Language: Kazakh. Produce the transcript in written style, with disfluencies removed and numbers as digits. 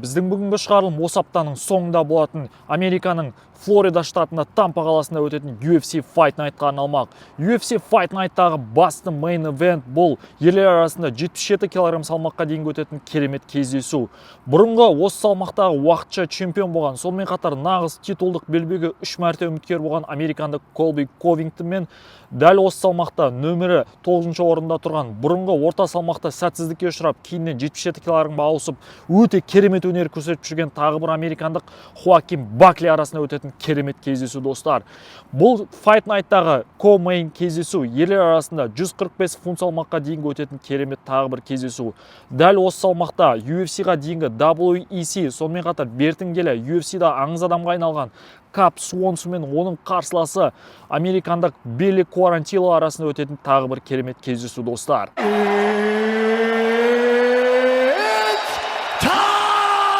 Біздің бүгінгі шығарылым осы аптаның соңында болатын Американың Флорида штатында Тампа қаласында өтетін UFC Fight Night'қа арналмақ. UFC Fight Night'тағы басты main event бұл ерлер арасында 77 кг салмаққа дейін өтетін керемет кездесу. Бұрынғы осы салмақтағы уақытша чемпион болған, сонымен қатар нағыз титулдық белбеуге 3 мәрте үміткер болған американдық Колби Ковингтон мен дәл осы салмақта нөмірі 9-шы орында тұрған бұрынғы орта салмақта сәтсіздікке ұшырап, кейіннен 77 кг ауысып, өте керемет өнер көрсетіп жүрген тағы бір американдық Хоакин Бакли арасында өтетін керемет кездесу достар. Бұл Fight Night'тағы ко-мейн кездесу ерлер арасында 145 фунт салмаққа дейінгі өтетін керемет тағы бір кездесу. Дәл осы салмақта UFC-ға дейінгі WEC, сонымен қатар бертін келе UFC-да аңыз адамға айналған Кап Суонсу мен оның қарсыласы американдық Билли Куарантило арасында өтетін тағы бір керемет кездесу достар.